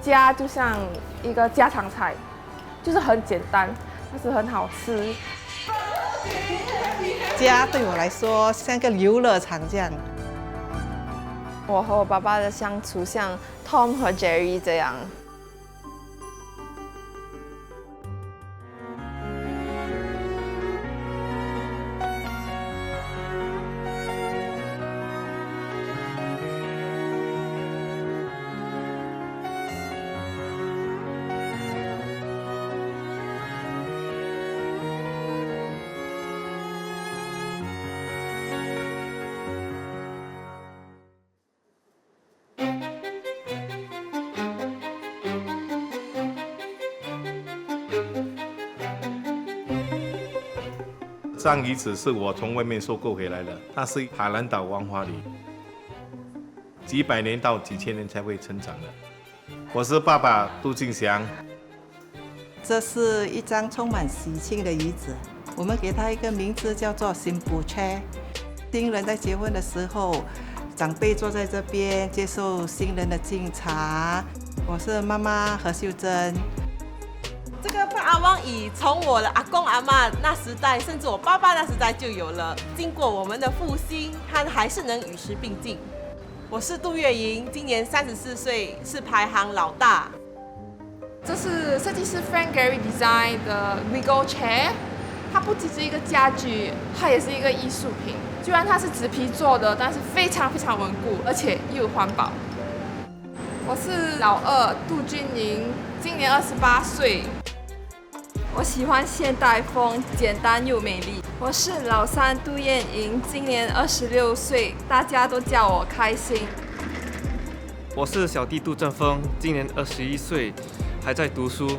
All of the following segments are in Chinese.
家就像一个家常菜，就是很简单，但是很好吃。家对我来说像个游乐场这样。我和我爸爸的相处像 Tom 和 Jerry 这样。章鱼子是我从外面收购回来的，它是海南岛王花梨，几百年到几千年才会成长的。我是爸爸杜敬祥。这是一张充满喜庆的椅子，我们给它一个名字叫做 Simple Chair。新人在结婚的时候，长辈坐在这边接受新人的敬茶。我是妈妈何秀珍。这个伴阿旺椅从我的阿公阿嬷那时代，甚至我爸爸那时代就有了。经过我们的复兴，它还是能与时并进。我是杜月莹，今年34岁，是排行老大。这是设计师 Frank Gehry Design 的 Regal Chair， 它不只是一个家具，它也是一个艺术品。虽然它是纸皮做的，但是非常非常稳固，而且又环保。我是老二杜君莹，今年28岁。我喜欢现代风，简单又美丽。我是老三杜燕莹，今年26岁，大家都叫我开心。我是小弟杜正峰，今年21岁，还在读书。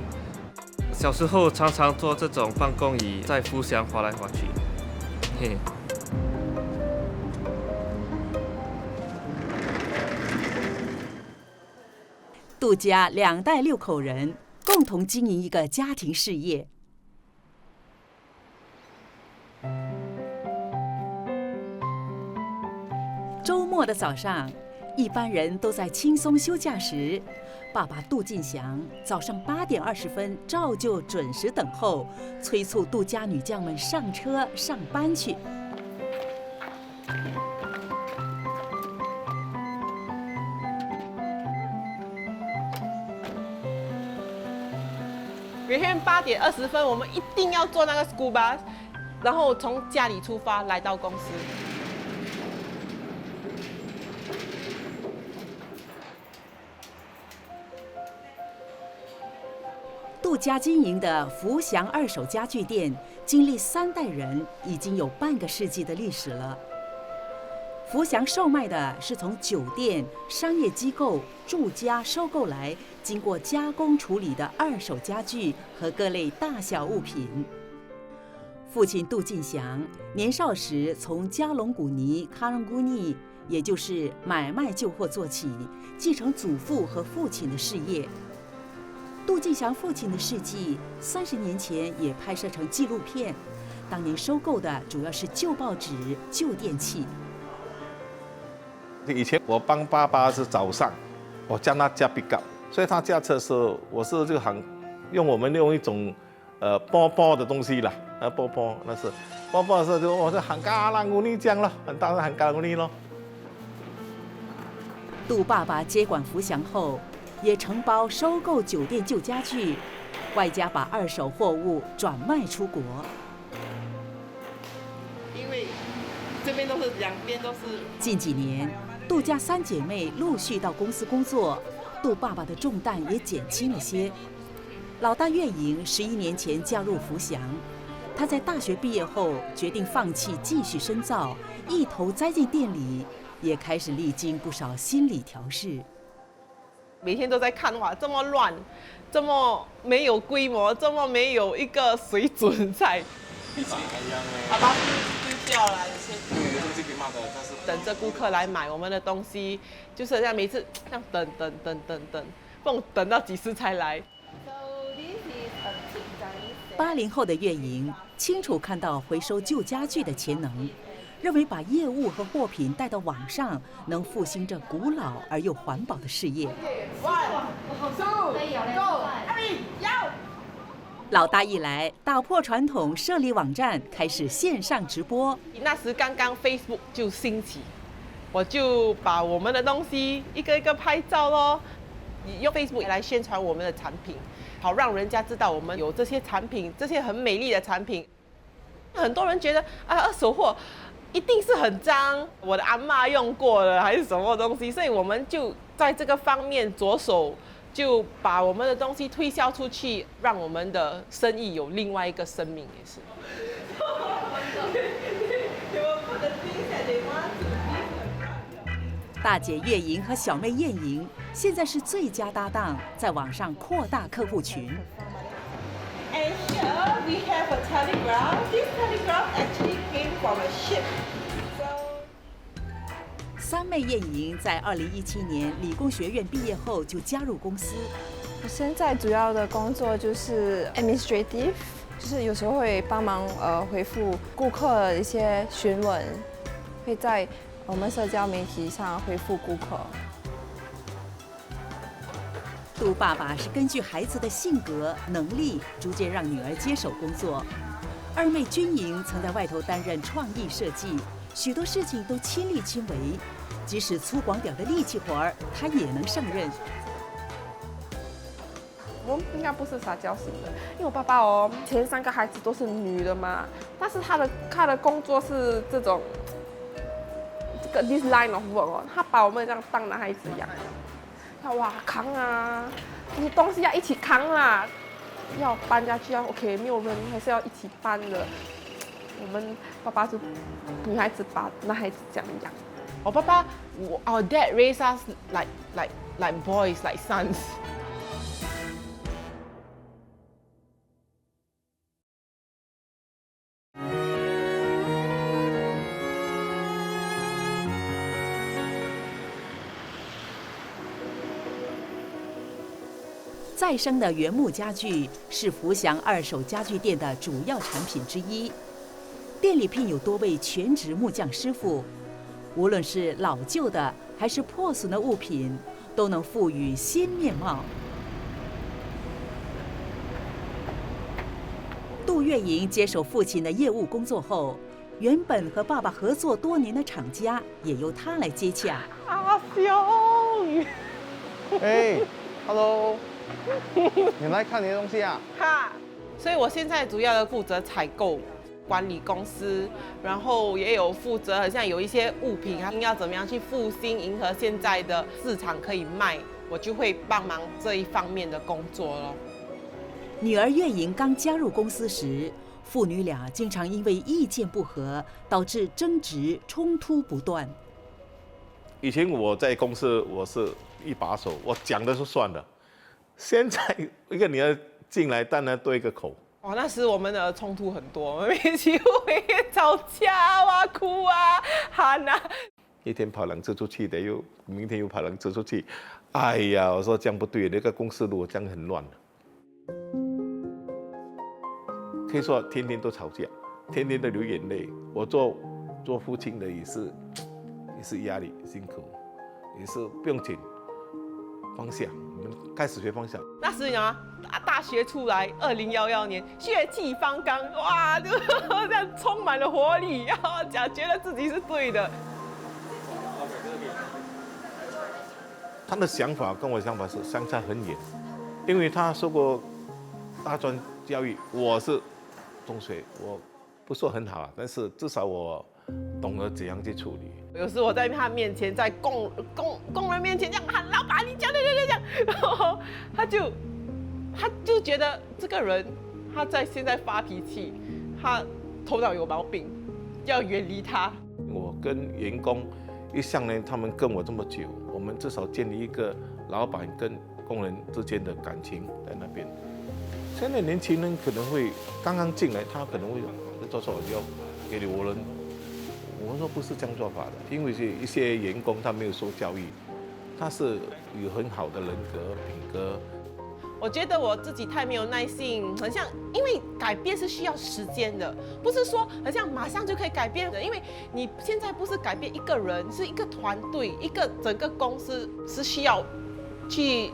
小时候常常坐这种办公椅，在福祥滑来滑去。嘿。杜家2代6口人共同经营一个家庭事业。周末的早上，一般人都在轻松休假时，爸爸杜敬祥早上8点20分照旧准时等候，催促杜家女将们上车上班去。每天8点20分，我们一定要坐那个 school bus， 然后从家里出发来到公司。杜家经营的福祥二手家具店，经历3代人，已经有半个世纪的历史了。福祥售卖的是从酒店、商业机构、住家收购来，经过加工处理的二手家具和各类大小物品。父亲杜敬祥年少时从加隆古尼卡隆古尼，也就是买卖旧货做起，继承祖父和父亲的事业。杜敬祥父亲的事迹30年前也拍摄成纪录片，当年收购的主要是旧报纸、旧电器。以前我帮爸爸是早上，我叫他驾 pickup， 所以他驾车的时候，我是这个我们用一种波的东西啦，波那是波的时候就我是喊嘎啷咕尼这样咯，很大声喊嘎啷咕尼咯。杜爸爸接管福祥后，也承包收购酒店旧家具，外加把二手货物转卖出国。因为这边都是两边都是。近几年，杜家3姐妹陆续到公司工作，杜爸爸的重担也减轻了些。老大月莹11年前加入福祥，她在大学毕业后决定放弃继续深造，一头栽进店里，也开始历经不少心理调试。每天都在看哇，这么乱，这么没有规模，这么没有一个水准在。好吧，丢掉了，等着顾客来买我们的东西，就是像每次这样等，不懂等到几时才来。80后的月莹清楚看到回收旧家具的潜能，认为把业务和货品带到网上，能复兴这古老而又环保的事业。老大一来，打破传统，设立网站，开始线上直播。那时刚刚 Facebook 就兴起，我就把我们的东西一个一个拍照咯，用 Facebook 来宣传我们的产品，好让人家知道我们有这些产品，这些很美丽的产品。很多人觉得啊，二手货一定是很脏，我的阿嬷用过了还是什么东西，所以我们就在这个方面着手。就把我们的东西推销出去，让我们的生意有另外一个生命，也是。大姐月莹和小妹燕莹现在是最佳搭档，在网上扩大客户群。And here we have a telegraph. This telegraph actually came from a ship. 三妹燕莹在2017年理工学院毕业后就加入公司。我现在主要的工作就是 administrative， 就是有时候会帮忙回复顾客的一些询问，会在我们社交媒体上回复顾客。杜爸爸是根据孩子的性格、能力，逐渐让女儿接手工作。二妹君莹曾在外头担任创意设计，许多事情都亲力亲为。即使粗犷点的力气活儿，他也能胜任。我应该不是撒娇型的，因为我爸爸哦，前3个孩子都是女的嘛，但是他的工作是这种this line of work 哦，他把我们这样当男孩子养，要哇扛啊，你东西要一起扛啊，要搬家去要 OK， 没有人还是要一起搬的。我们爸爸是女孩子把男孩子这样养。我爸爸，our dad raised us like boys, like sons. 再生的原木家具是福祥二手家具店的主要产品之一。店里聘有多位全职木匠师傅。无论是老旧的还是破损的物品，都能赋予新面貌。杜月莹接手父亲的业务工作后，原本和爸爸合作多年的厂家也由他来接洽。阿雄，哎 ，Hello， 你来看你的东西啊？哈，所以我现在主要的负责采购。管理公司，然后也有负责，好像有一些物品，要怎么样去复兴，迎合现在的市场可以卖，我就会帮忙这一方面的工作咯。女儿月莹刚加入公司时，父女俩经常因为意见不合，导致争执冲突不断。以前我在公司我是一把手，我讲的就算了，现在一个女儿进来，当然多一个口。哇，那时我们的冲突很多，我们一起会吵架啊、哭啊、喊啊。一天跑2次出去的，明天又跑2次出去。哎呀，我说这样不对，那个公司如果这样很乱。可以说天天都吵架，天天都流眼泪。我做父亲的也是压力辛苦，也是不用紧，放下。我们开始学放下。那时呢，大学出来，2011年血气方刚，哇，就这样充满了活力，然后觉得自己是对的。他的想法跟我的想法是相差很远，因为他受过大专教育，我是中学，我不说很好啊，但是至少我懂得怎样去处理。有时我在他面前，在工人面前这样喊老板，你讲这样，然后他就觉得这个人他在现在发脾气，他头脑有毛病，要远离他。我跟员工一向呢，他们跟我这么久，我们至少建立一个老板跟工人之间的感情在那边。现在年轻人可能会刚刚进来，他可能会做错要给你无人。我说不是这样做法的，因为一些员工他没有受教育，他是有很好的人格品格。我觉得我自己太没有耐性，很像，因为改变是需要时间的，不是说很像马上就可以改变的。因为你现在不是改变一个人，是一个团队，一个整个公司是需要去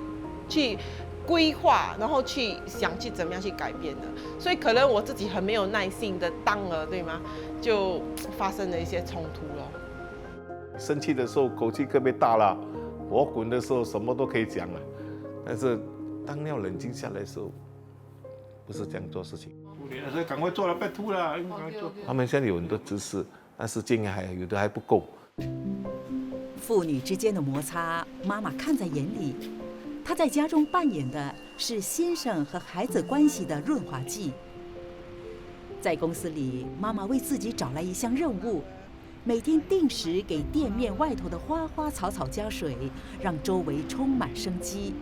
去规划，然后去想去怎么样去改变的。所以可能我自己很没有耐性的当了，对吗？就发生了一些冲突了。生气的时候口气特别大了，火滚的时候什么都可以讲了，但是当要冷静下来的时候，不是这样做事情。所以赶快做了，别吐了，赶快做。他们现在有很多知识，但是经验有的还不够。父女之间的摩擦，妈妈看在眼里。她在家中扮演的是先生和孩子关系的润滑剂。在公司里，妈妈为自己找来一项任务，每天定时给店面外头的花花草草加水，让周围充满生机。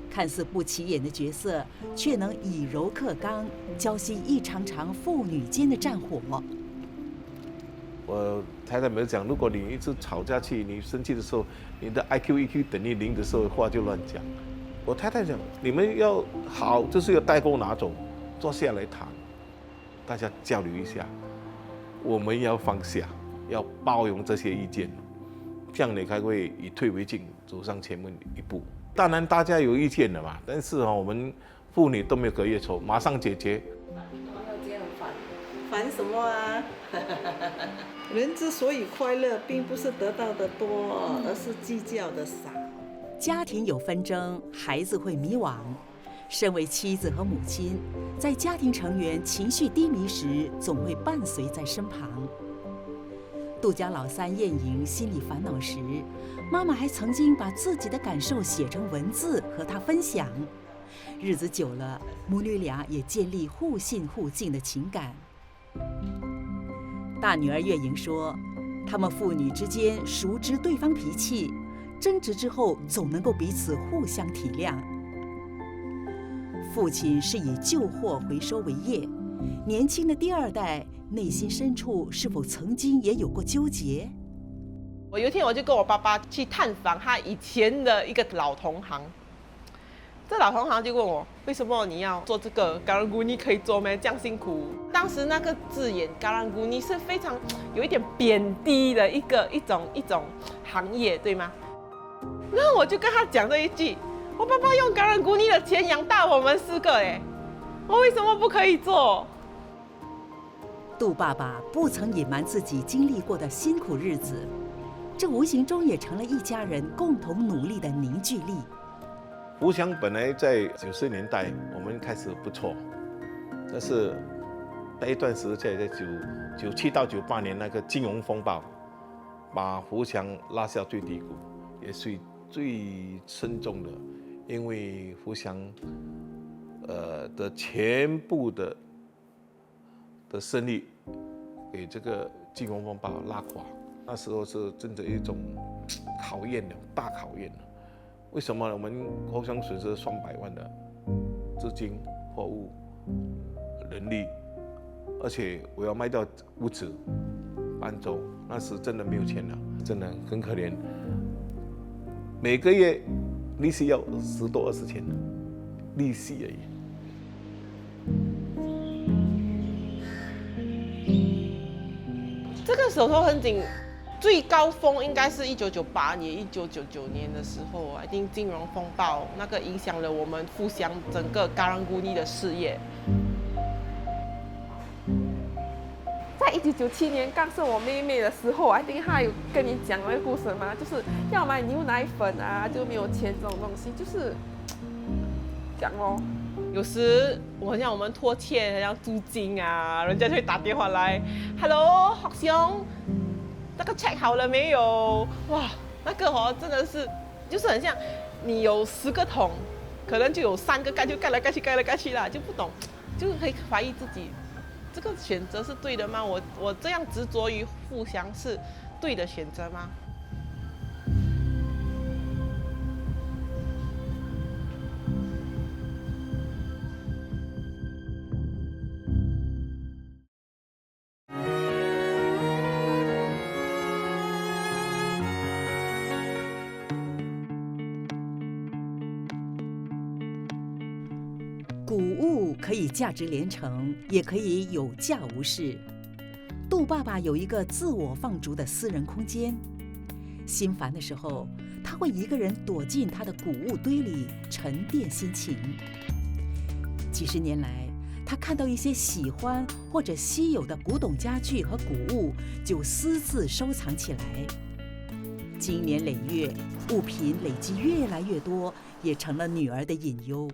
看似不起眼的角色，却能以柔克刚，浇熄一场场父女间的战火。我太太没有讲，如果你一直吵架去，你生气的时候，你的 IQ、EQ 等于0的时候，话就乱讲。我太太讲，你们要好，就是要代沟拿走，坐下来谈，大家交流一下，我们要放下，要包容这些意见，这样你才会以退为进，走上前面一步。当然大家有意见的嘛，但是我们妇女都没有隔夜仇，马上解决。这样烦什么啊？人之所以快乐，并不是得到的多，而是计较的少。家庭有纷争，孩子会迷惘。身为妻子和母亲，在家庭成员情绪低迷时，总会伴随在身旁。杜家老三燕莹心里烦恼时，妈妈还曾经把自己的感受写成文字和她分享。日子久了，母女俩也建立互信互敬的情感。大女儿月莹说，她们父女之间熟知对方脾气，争执之后总能够彼此互相体谅。父亲是以旧货回收为业，年轻的第二代内心深处是否曾经也有过纠结？我有一天我就跟我爸爸去探访他以前的一个老同行，这老同行就问我，为什么你要做这个Karang Guni可以做咩？这样辛苦。当时那个字眼Karang Guni是非常有一点贬低的一种行业，对吗？然后我就跟他讲这一句，我爸爸用Karang Guni的钱养大我们4个哎，我为什么不可以做？杜爸爸不曾隐瞒自己经历过的辛苦日子，这无形中也成了一家人共同努力的凝聚力。福祥本来在90年代我们开始不错，但是那一段时间在97到98年那个金融风暴，把福祥拉下最低谷，也是最深重的，因为福祥的全部的生意给这个金融风暴拉垮，那时候是真的一种考验的大考验的。为什么我们互相损失上百万的资金、货物、人力，而且我要卖掉屋子搬走，那时真的没有钱了，真的很可怜。每个月利息要10多20千，利息而已。这个手头很紧，最高峰应该是1998年、1999年的时候，一定金融风暴那个影响了我们福祥整个Karang Guni的事业。在1997年刚生我妹妹的时候，一定她有跟你讲那个故事吗？就是要买牛奶粉啊，就没有钱这种东西，就是讲咯。有时我像我们拖欠像租金啊，人家就会打电话来 ，Hello， 學兄，那个 check 好了没有？哇，那个真的是，就是很像你有10个桶，可能就有3个盖就盖来盖去盖来盖去啦，就不懂，就可以怀疑自己，这个选择是对的吗？我这样执着于福祥是对的选择吗？谷物可以价值连城，也可以有价无市。杜爸爸有一个自我放逐的私人空间，心烦的时候，他会一个人躲进他的谷物堆里沉淀心情。几十年来，他看到一些喜欢或者稀有的古董家具和古物，就私自收藏起来。经年累月，物品累积越来越多，也成了女儿的隐忧。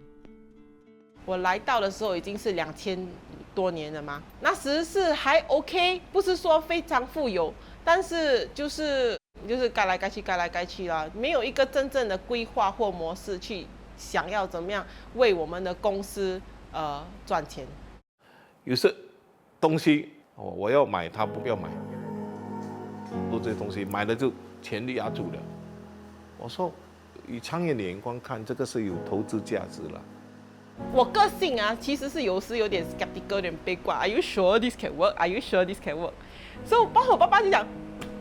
我来到的时候已经是2000多年了嘛，那时是还 OK， 不是说非常富有，但是就是盖来盖去，盖来盖去啦，没有一个真正的规划或模式去想要怎么样为我们的公司赚钱。有些东西我要买，他不要买，都这些东西买了就钱就压住了。我说以长远的眼光看，这个是有投资价值了。我个性啊，其实是有时有点 skeptical， 有点悲观。Are you sure this can work? Are you sure this can work? 所以我爸爸就讲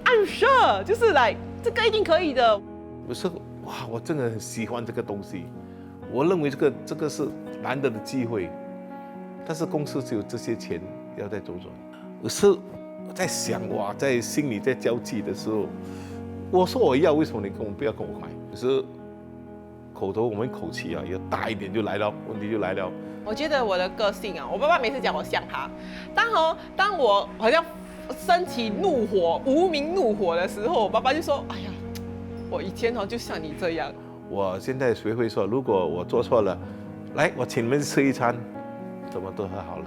I'm sure， 就是来这个一定可以的。我说哇，我真的很喜欢这个东西，我认为这个是难得的机会，但是公司只有这些钱要再周转。可是我在想哇，在心里在交际的时候，我说我要，为什么你不要跟我买？可是口头我们口气啊，要大一点就来了，问题就来了。我觉得我的个性啊，我爸爸每次讲我像他，当我好像升起怒火、无名怒火的时候，我爸爸就说：“哎呀，我以前就像你这样。”我现在学会说，如果我做错了，来，我请你们吃一餐，什么都和好了，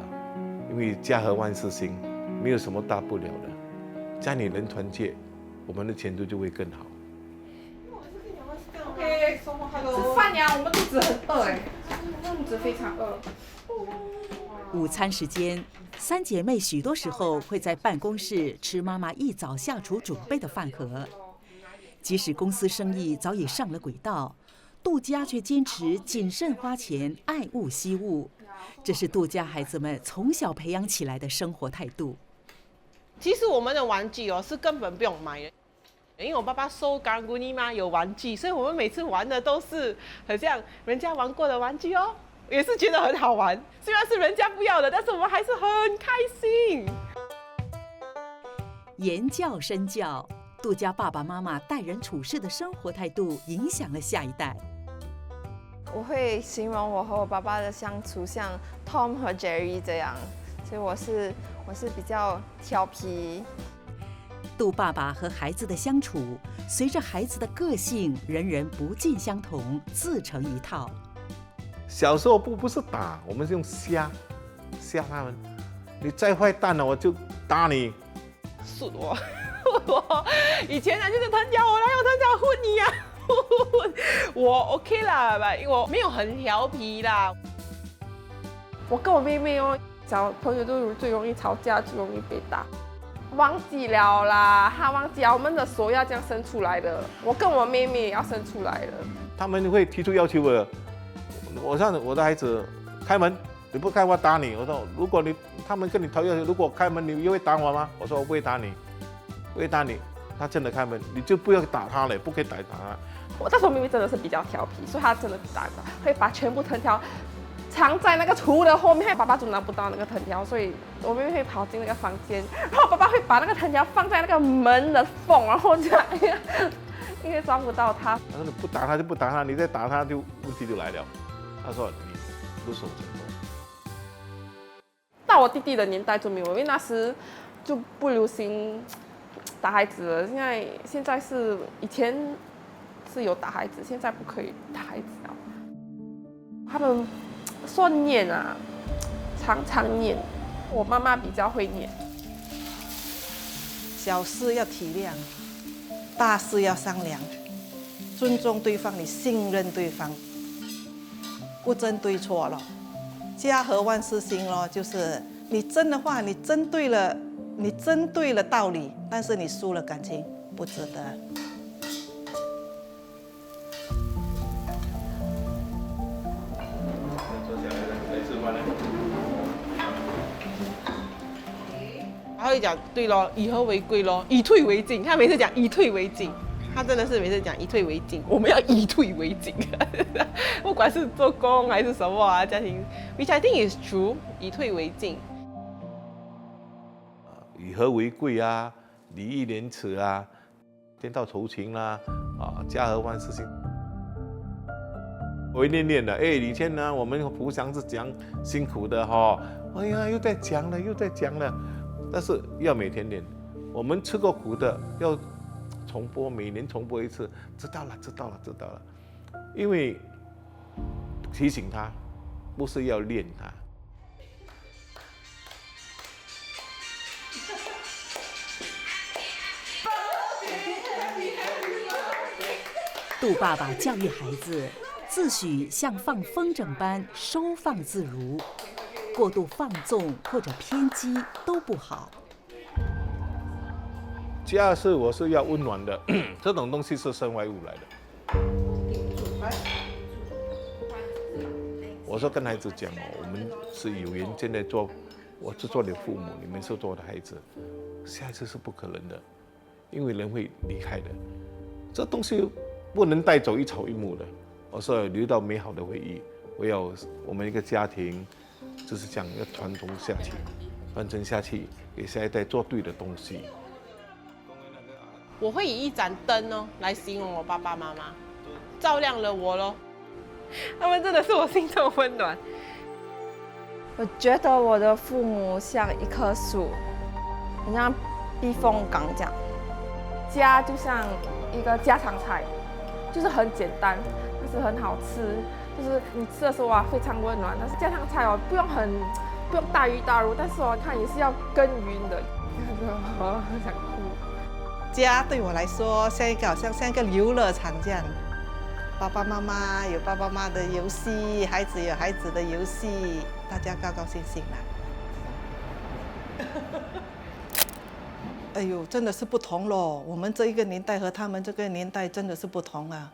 因为家和万事兴，没有什么大不了的。家里人团结，我们的前途就会更好。OK， 吃饭呀，我们肚子很饿哎，肚子非常饿。午餐时间，三姐妹许多时候会在办公室吃妈妈一早下厨准备的饭盒。即使公司生意早已上了轨道，杜家却坚持谨慎花钱，爱物惜物。这是杜家孩子们从小培养起来的生活态度。其实我们的玩具是根本不用买的。因为我爸爸收干姑尼嘛，有玩具，所以我们每次玩的都是很像人家玩过的玩具哦，也是觉得很好玩。虽然是人家不要的，但是我们还是很开心。言教身教，杜家爸爸妈妈待人处事的生活态度影响了下一代。我会形容我和我爸爸的相处像 Tom 和 Jerry 这样，所以我是比较调皮。杜爸爸和孩子的相处，随着孩子的个性，人人不尽相同，自成一套。小时候不是打，我们是用吓他们。你再坏蛋了，我就打你。是我以前就是藤条，我哪有藤条混你啊？我 OK 啦，因为我没有很调皮啦。我跟我妹妹小朋友都最容易吵架，最容易被打。忘记了啦，他忘记了我们的手要这样伸出来的，我跟我妹妹也要伸出来了。他们会提出要求的，我让我的孩子开门，你不开我打你。我说如果他们跟你讨要求，如果开门你又会打我吗？我说我不会打你，不会打你。他真的开门，你就不要打他了，不可以打他。但是我妹妹真的是比较调皮，所以她真的会把全部藤条藏在那个橱的后面，爸爸就拿不到那个藤条，所以我妹妹会跑进那个房间，然后爸爸会把那个藤条放在那个门的缝，然后这样，因为抓不到他。他说你不打他就不打他，你再打他就问题就来了。他说你不守承诺。到我弟弟的年代就没有，因为那时就不流行打孩子了。现在是以前是有打孩子，现在不可以打孩子了。他们说念啊，常常念。我妈妈比较会念。小事要体谅，大事要商量，尊重对方，你信任对方，不争对错了。家和万事兴咯，就是你争的话，你争对了道理，但是你输了感情，不值得。他会讲对咯，以和为贵咯，以退为进。他每次讲以退为进，他真的是每次讲以退为进。我们要以退为进，不管是做工还是什么啊，家庭 ，which I think is true， 以退为进。以和为贵啊，礼义廉耻啊，天道酬勤啦，家和万事兴。我一念念的，以前呢，我们福祥是讲辛苦的哈，哎呀，又在讲了，又在讲了，但是要每天练。我们吃过苦的，要重播，每年重播一次。知道了，知道了，知道了。因为提醒他，不是要练他。杜爸爸教育孩子，自诩像放风筝般收放自如，过度放纵或者偏激都不好。家我是要温暖的，这种东西是身外物来的。我说跟孩子讲我们是有缘现在做，我是做你父母，你们是做我的孩子，下一次是不可能的，因为人会离开的，这东西不能带走一草一木的。我说留到美好的回忆，我们一个家庭就是这样要传承下去，传承下去，给下一代做对的东西。我会以一盏灯来形容我爸爸妈妈，照亮了我咯。他们真的是我心中温暖。我觉得我的父母像一棵树，很像避风港这样。家就像一个家常菜，就是很简单，但是很好吃，就是你吃的时候非常温暖。但是家常菜不用大鱼大肉，但是它也是要耕耘的。我很想哭。家对我来说像一个游乐场这样，爸爸妈妈有爸爸妈妈的游戏，孩子有孩子的游戏，大家高高兴兴的。哎呦，真的是不同咯！我们这一个年代和他们这个年代真的是不同啊。